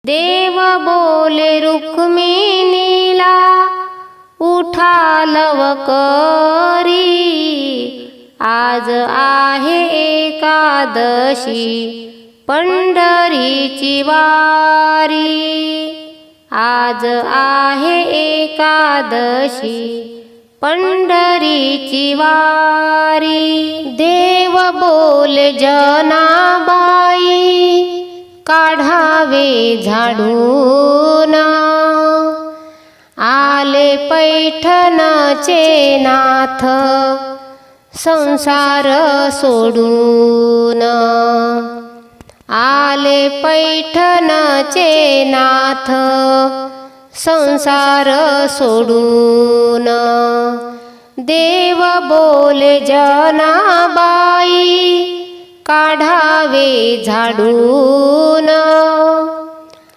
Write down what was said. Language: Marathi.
देव बोले रुक्मिणीला, उठा लवकरी, आज आहे एकादशी पंढरीची वारी। आज आहे एकादशी पंढरीची वारी। देव बोले जनाबाई, काढावे झाडून, आले पैठणचे नाथ संसार सोडून। आले पैठणचे नाथ संसार सोडून। देव बोले जनाबाई, काढावे झाडून,